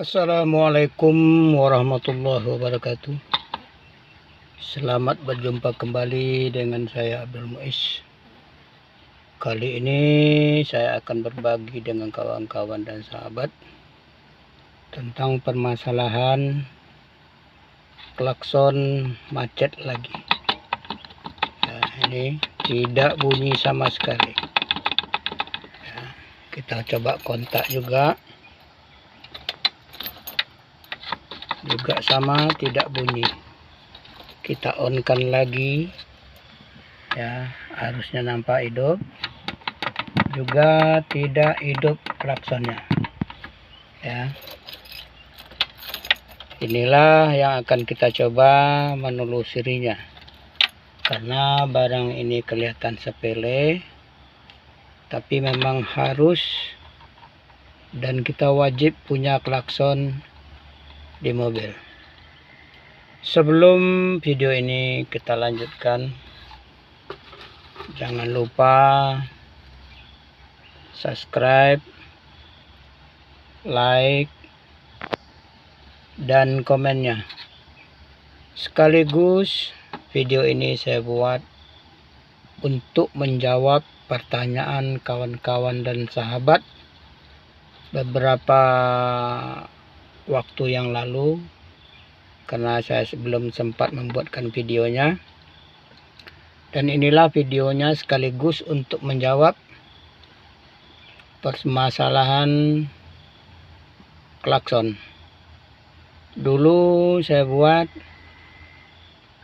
Assalamualaikum warahmatullahi wabarakatuh. Selamat berjumpa kembali dengan saya Abdul Muiz. Kali ini saya akan berbagi dengan kawan-kawan dan sahabat tentang permasalahan klakson macet lagi. Nah, ini tidak bunyi sama sekali. Kita coba kontak juga sama, tidak bunyi. Kita on kan lagi ya, harusnya nampak hidup, juga tidak hidup klaksonnya ya. Inilah yang akan kita coba menelusurinya, karena barang ini kelihatan sepele tapi memang harus dan kita wajib punya klakson di mobil. Sebelum video ini kita lanjutkan, jangan lupa subscribe, like, dan komennya. Sekaligus video ini saya buat untuk menjawab pertanyaan kawan-kawan dan sahabat beberapa waktu yang lalu, karena saya belum sempat membuatkan videonya. Dan inilah videonya sekaligus untuk menjawab permasalahan klakson. Dulu saya buat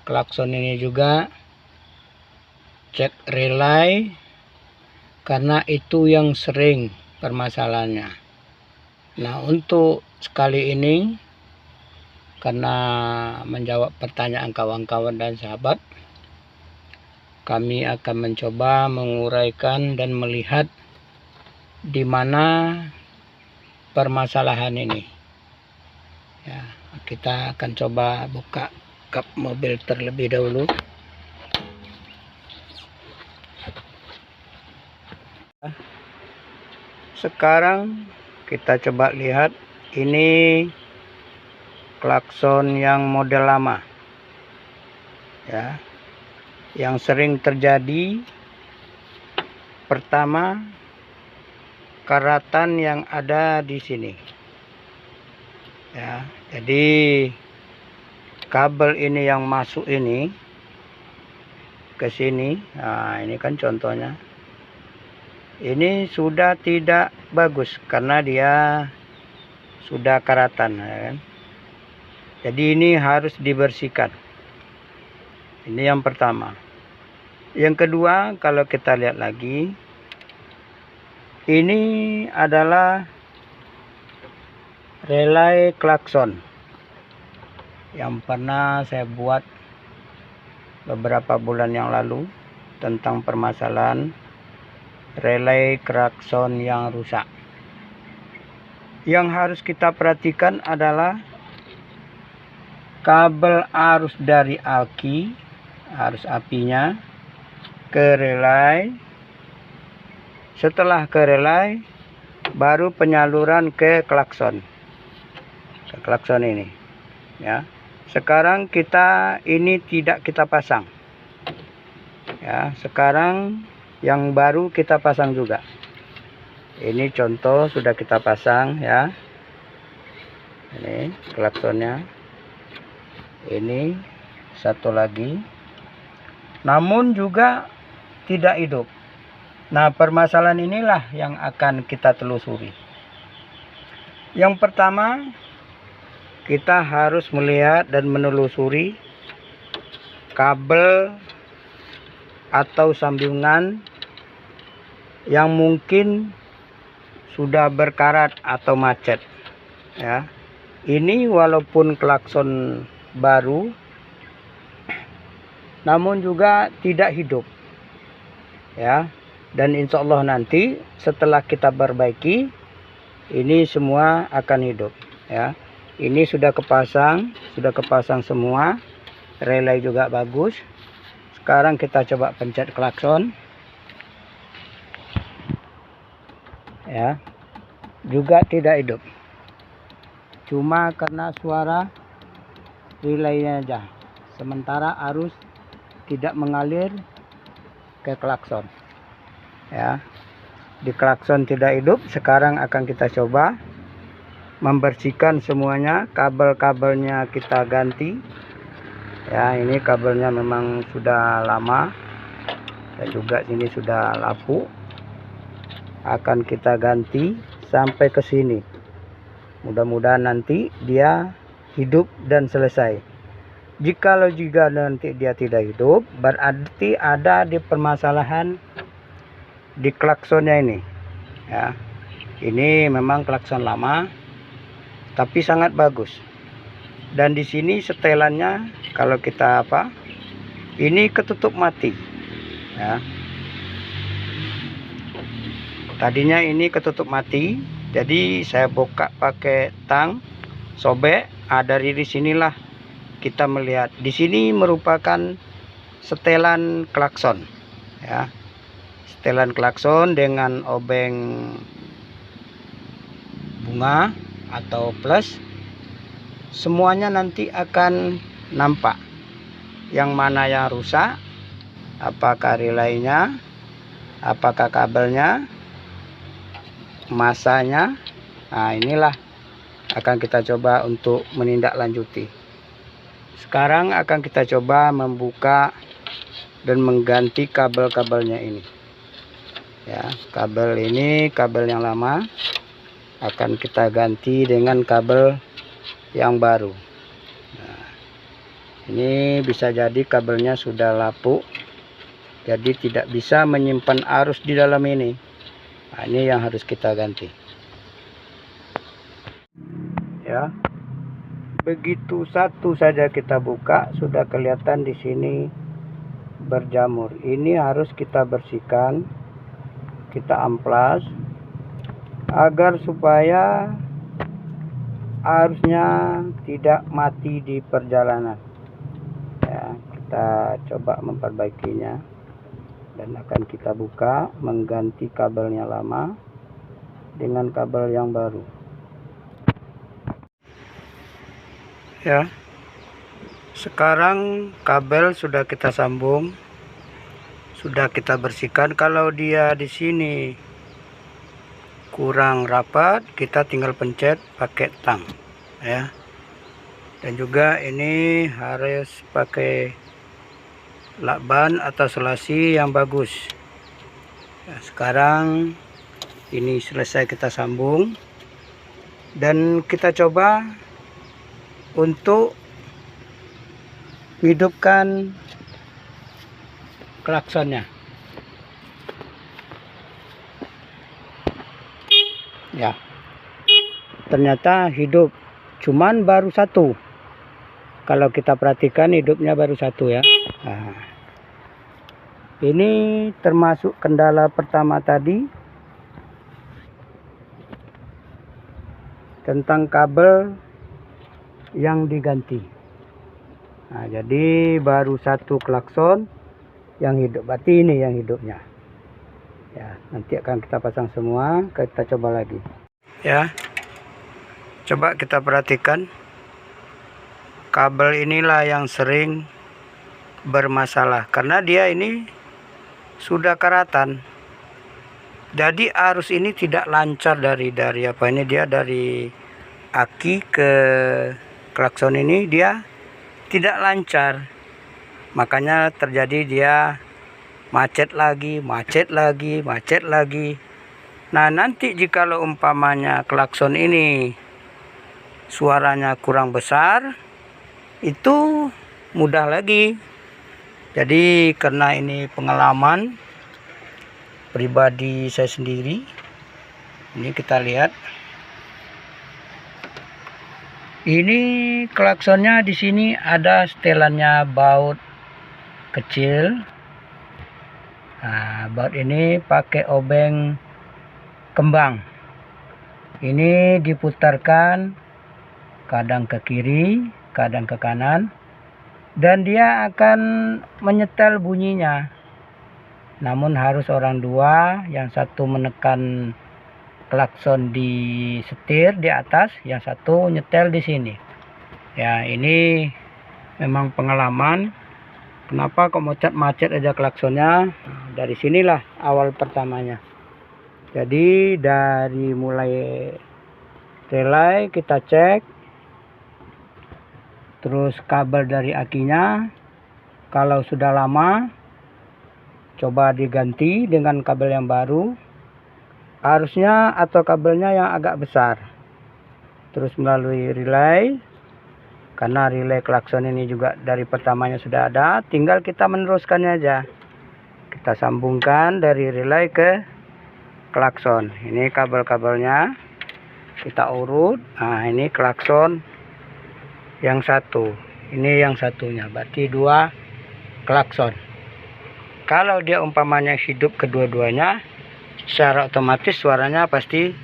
klakson ini juga, cek relay, karena itu yang sering permasalahannya. Nah, untuk sekali ini, karena menjawab pertanyaan kawan-kawan dan sahabat, kami akan mencoba menguraikan dan melihat di mana permasalahan ini ya. Kita akan coba buka kap mobil terlebih dahulu. Sekarang kita coba lihat, ini klakson yang model lama ya. Yang sering terjadi, pertama, karatan yang ada di sini ya. Jadi kabel ini yang masuk ini ke sini, nah ini kan contohnya, ini sudah tidak bagus karena dia sudah karatan ya kan? Jadi ini harus dibersihkan. Ini yang pertama. Yang kedua, kalau kita lihat lagi, ini adalah relay klakson yang pernah saya buat beberapa bulan yang lalu tentang permasalahan relay klakson yang rusak. Yang harus kita perhatikan adalah kabel arus dari aki, arus apinya, ke relay. Setelah ke relay, baru penyaluran ke klakson. Ke klakson ini ya. Sekarang ini tidak kita pasang ya. Sekarang yang baru kita pasang juga. Ini contoh sudah kita pasang ya. Ini klaksonnya. Ini satu lagi, namun juga tidak hidup. Nah, permasalahan inilah yang akan kita telusuri. Yang pertama, kita harus melihat dan menelusuri kabel atau sambungan yang mungkin sudah berkarat atau macet ya. Ini walaupun klakson baru, namun juga tidak hidup ya. Dan insya Allah nanti setelah kita perbaiki, ini semua akan hidup ya. Ini sudah kepasang semua, relay juga bagus. Sekarang kita coba pencet klakson ya, juga tidak hidup. cuma karena suara relaynya aja, sementara arus tidak mengalir ke klakson ya. Di klakson tidak hidup. Sekarang akan kita coba membersihkan semuanya. Kabel-kabelnya kita ganti ya. Ini kabelnya memang sudah lama dan juga sini sudah lapuk. Akan kita ganti sampai ke sini. Mudah-mudahan nanti dia hidup dan selesai. Jikalau juga nanti dia tidak hidup, berarti ada di permasalahan di klaksonnya ini ya. Ini memang klakson lama tapi sangat bagus. Dan di sini setelannya kalau kita ini ketutup mati ya. Tadinya ini ketutup mati, jadi saya buka pakai tang, sobek. Dari sinilah kita melihat di sini merupakan setelan klakson ya. Setelan klakson dengan obeng bunga atau plus, semuanya nanti akan nampak yang mana yang rusak, apakah relaynya, apakah kabelnya, masanya. Nah, inilah akan kita coba untuk menindaklanjuti. Sekarang akan kita coba membuka dan mengganti kabel-kabelnya ini ya. Kabel ini kabel yang lama, akan kita ganti dengan kabel yang baru. Nah, ini bisa jadi kabelnya sudah lapuk, jadi tidak bisa menyimpan arus di dalam ini. Nah, ini yang harus kita ganti ya. Begitu satu saja kita buka, sudah kelihatan di sini berjamur. Ini harus kita bersihkan, kita amplas agar supaya arusnya tidak mati di perjalanan ya. Kita coba memperbaikinya dan akan kita buka, mengganti kabelnya lama dengan kabel yang baru ya. Sekarang kabel sudah kita sambung, sudah kita bersihkan. Kalau dia di sini kurang rapat, kita tinggal pencet pakai tang ya. Dan juga ini harus pakai lakban atau selasi yang bagus ya. Sekarang ini selesai kita sambung dan kita coba untuk hidupkan klaksonnya ya. Ternyata hidup, cuman baru satu. Kalau kita perhatikan hidupnya baru satu ya. Nah, ini termasuk kendala pertama tadi tentang kabel yang diganti. Nah, jadi baru satu klakson yang hidup, berarti ini yang hidupnya ya. Nanti akan kita pasang semua, kita coba lagi ya. Coba kita perhatikan, kabel inilah yang sering bermasalah karena dia ini sudah karatan. Jadi arus ini tidak lancar dari dia dari aki ke klakson ini dia tidak lancar. Makanya terjadi dia macet lagi. Nah, nanti jikalau umpamanya klakson ini suaranya kurang besar, itu mudah lagi. Jadi karena ini pengalaman pribadi saya sendiri, ini kita lihat. Ini klaksonnya di sini ada setelannya baut kecil. Nah, baut ini pakai obeng kembang. Ini diputarkan kadang ke kiri, kadang ke kanan, dan dia akan menyetel bunyinya. Namun harus orang dua, yang satu menekan klakson di setir di atas, yang satu nyetel di sini. Ya, ini memang pengalaman. Kenapa kok macet aja klaksonnya? Dari sinilah awal pertamanya. Jadi dari mulai relay kita cek, terus kabel dari akinya kalau sudah lama coba diganti dengan kabel yang baru, arusnya atau kabelnya yang agak besar. Terus melalui relay, karena relay klakson ini juga dari pertamanya sudah ada, tinggal kita meneruskannya aja. Kita sambungkan dari relay ke klakson. Ini kabel-kabelnya kita urut. Nah, ini klakson yang satu, ini yang satunya, berarti 2 klakson. Kalau dia umpamanya hidup kedua-duanya, secara otomatis suaranya pasti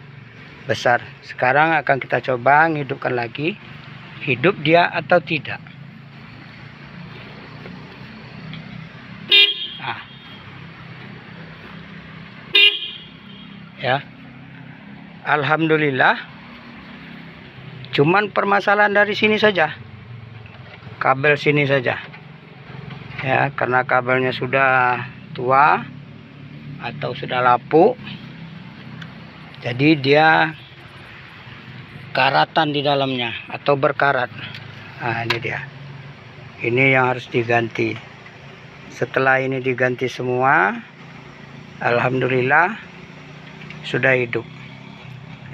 besar. Sekarang akan kita coba menghidupkan lagi, hidup dia atau tidak. Nah, ya, alhamdulillah. Cuman permasalahan dari sini saja, kabel sini saja ya, karena kabelnya sudah tua atau sudah lapuk, jadi dia karatan di dalamnya atau berkarat. Nah, ini dia, ini yang harus diganti. Setelah ini diganti semua, alhamdulillah sudah hidup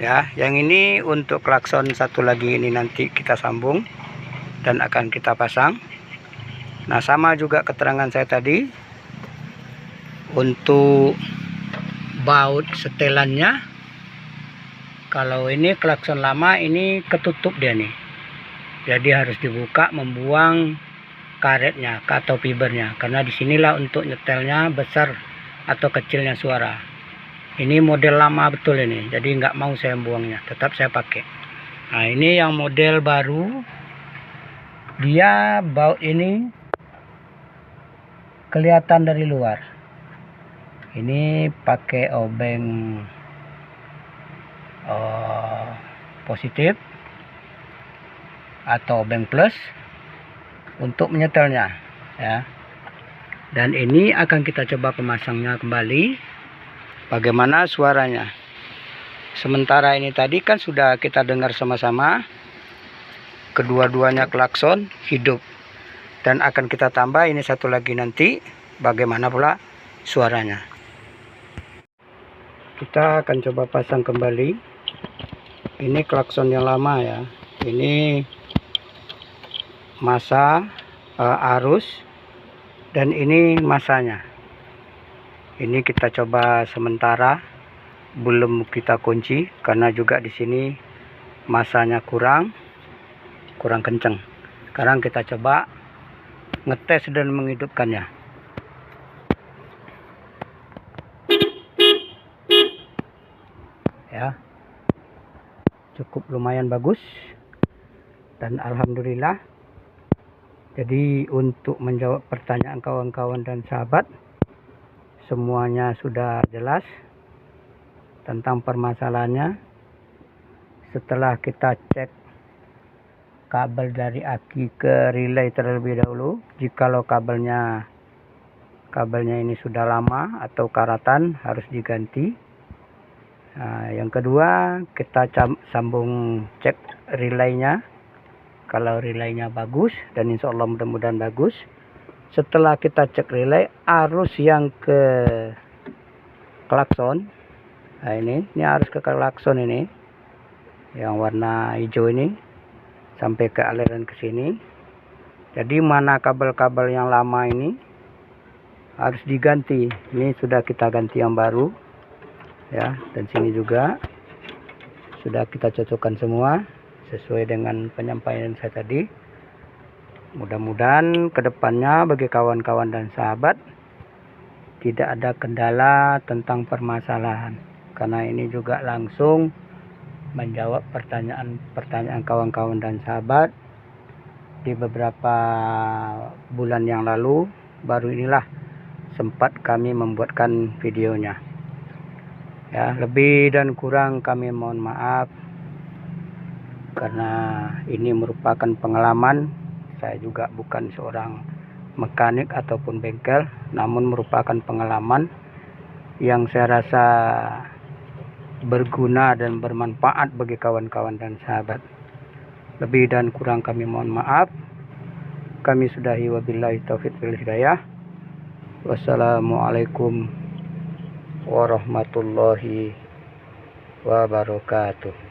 ya. Yang ini untuk klakson satu lagi, ini nanti kita sambung dan akan kita pasang. Nah, sama juga keterangan saya tadi untuk baut setelannya. Kalau ini klakson lama, ini ketutup dia nih, jadi harus dibuka, membuang karetnya atau fibernya, karena disinilah untuk nyetelnya besar atau kecilnya suara. Ini model lama betul ini, jadi nggak mau saya buangnya, tetap saya pakai. Nah, ini yang model baru, dia baut ini kelihatan dari luar. Ini pakai obeng positif atau obeng plus untuk menyetelnya ya. Dan ini akan kita coba pemasangnya kembali, bagaimana suaranya. Sementara ini tadi kan sudah kita dengar sama-sama, kedua-duanya klakson hidup, dan akan kita tambah ini satu lagi nanti bagaimana pula suaranya. Kita akan coba pasang kembali. Ini klakson yang lama ya, ini masa arus, dan ini masanya. Ini kita coba sementara, belum kita kunci karena juga di sini masanya kurang kencang. Sekarang kita coba ngetes dan menghidupkannya ya. Cukup lumayan bagus dan alhamdulillah. Jadi untuk menjawab pertanyaan kawan-kawan dan sahabat, semuanya sudah jelas tentang permasalahannya. Setelah kita cek kabel dari aki ke relay terlebih dahulu, jikalau kabelnya ini sudah lama atau karatan, harus diganti. Nah, yang kedua, kita sambung cek relaynya. Kalau relaynya bagus, dan insya Allah mudah-mudahan bagus, setelah kita cek relay, arus yang ke klakson, nah ini arus ke klakson ini yang warna hijau ini sampai ke aliran ke sini. Jadi mana kabel-kabel yang lama ini harus diganti. Ini sudah kita ganti yang baru ya, dan sini juga sudah kita cocokkan semua sesuai dengan penyampaian saya tadi. Mudah-mudahan kedepannya bagi kawan-kawan dan sahabat tidak ada kendala tentang permasalahan, karena ini juga langsung menjawab pertanyaan kawan-kawan dan sahabat di beberapa bulan yang lalu. Baru inilah sempat kami membuatkan videonya. Ya, lebih dan kurang kami mohon maaf, karena ini merupakan pengalaman. Saya juga bukan seorang mekanik ataupun bengkel, namun merupakan pengalaman yang saya rasa berguna dan bermanfaat bagi kawan-kawan dan sahabat. Lebih dan kurang kami mohon maaf. Kami sudahi, wabillahi taufiq wal hidayah. Wassalamualaikum warahmatullahi wabarakatuh.